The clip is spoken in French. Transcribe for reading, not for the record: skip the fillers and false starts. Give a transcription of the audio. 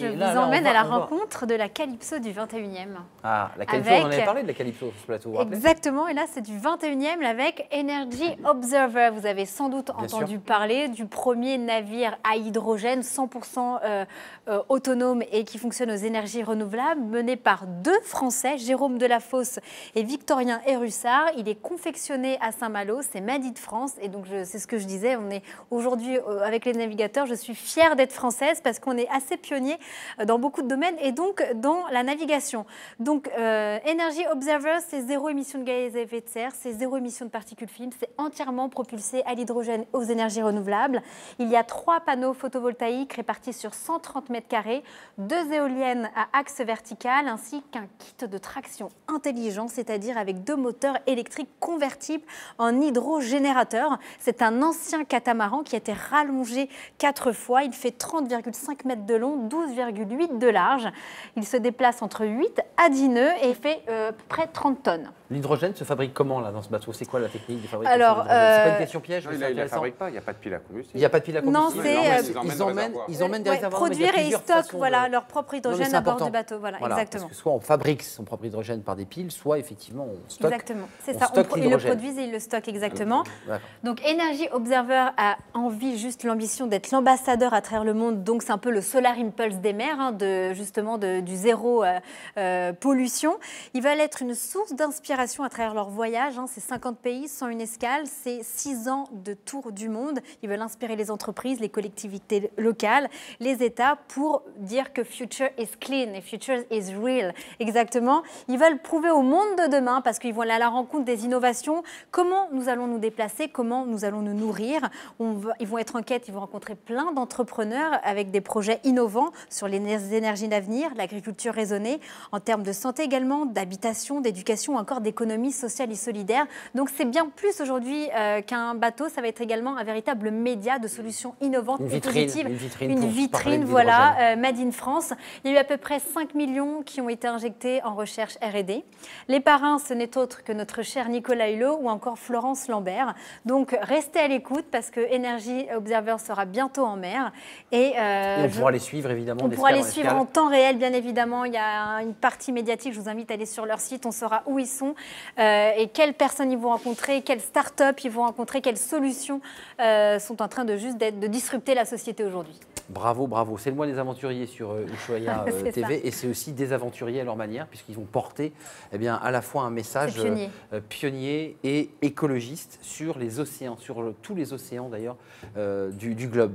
Je vous emmène à la rencontre de la Calypso du 21e. Ah, la Calypso, on en avait parlé de la Calypso sur ce plateau, vous vous rappelez ? Exactement, et là c'est du 21e avec Energy Observer. Vous avez sans doute entendu parler du premier navire à hydrogène 100% autonome et qui fonctionne aux énergies renouvelables, mené par deux Français, Jérôme Delafosse et Victorien Hérussard. Il est confectionné à Saint-Malo, c'est Made in France, et donc c'est ce que je disais, on est aujourd'hui avec les navigateurs, je suis fière d'être française parce qu'on est assez pionnier dans beaucoup de domaines et donc dans la navigation. Donc Energy Observer, c'est zéro émission de gaz à effet de serre, c'est zéro émission de particules fines, c'est entièrement propulsé à l'hydrogène aux énergies renouvelables. Il y a 3 panneaux photovoltaïques répartis sur 130 mètres carrés, 2 éoliennes à axe vertical ainsi qu'un kit de traction intelligent, c'est-à-dire avec 2 moteurs électriques convertibles en hydrogénérateur. C'est un ancien catamaran qui a été rallongé 4 fois. Il fait 30,5 mètres de long, 12,8 de large. Il se déplace entre 8 à 10 nœuds et fait à peu près 30 tonnes. L'hydrogène se fabrique comment là dans ce bateau? C'est quoi la technique de fabrication? Alors, c'est pas une question piège? Non, il ne la fabrique pas, il n'y a pas de pile à combustible. Il n'y a pas de pile à combustible? Non, ils emmènent des réservoirs. Produire et ils stockent leur propre hydrogène à bord du bateau. Voilà, exactement. Parce que soit on fabrique son propre hydrogène par des piles, soit effectivement on stocke. Exactement, c'est ça. Ils le produisent et ils le stockent exactement. Donc Energy Observer a envie, juste l'ambition d'être l'ambassadeur à travers le monde. Donc c'est un peu le Solar Impulse des mers, justement du zéro pollution. Ils veulent être une source d'inspiration à travers leur voyage. C'est 50 pays, 101 escales, c'est 6 ans de tour du monde. Ils veulent inspirer les entreprises, les collectivités locales, les États pour dire que future is clean et future is real. Exactement. Ils veulent prouver au monde de demain, parce qu'ils vont aller à la rencontre des innovations, comment nous allons nous déplacer, comment nous allons nous nourrir. Ils vont être en quête, ils vont rencontrer plein d'entrepreneurs avec des projets innovants sur les énergies d'avenir, l'agriculture raisonnée, en termes de santé également, d'habitation, d'éducation, encore d'économie sociale et solidaire. Donc c'est bien plus aujourd'hui qu'un bateau, ça va être également un véritable média de solutions innovantes et positives. Une vitrine, voilà, Made in France. Il y a eu à peu près 5 millions qui ont été injectés en recherche R&D. Les parrains, ce n'est autre que notre cher Nicolas Hulot ou encore Florence Lambert. Donc restez à l'écoute parce que Energy Observer sera bientôt en mer. Et on pourra les suivre évidemment. On pourra les suivre en temps réel, bien évidemment. Il y a une partie médiatique, je vous invite à aller sur leur site, on saura où ils sont et quelles personnes ils vont rencontrer, quelles start-up ils vont rencontrer, quelles solutions sont en train de disrupter la société aujourd'hui. Bravo, bravo. C'est le mois des aventuriers sur Ushuaïa TV et c'est aussi des aventuriers à leur manière puisqu'ils vont porter à la fois un message pionnier et écologiste sur les océans, sur tous les océans d'ailleurs du globe.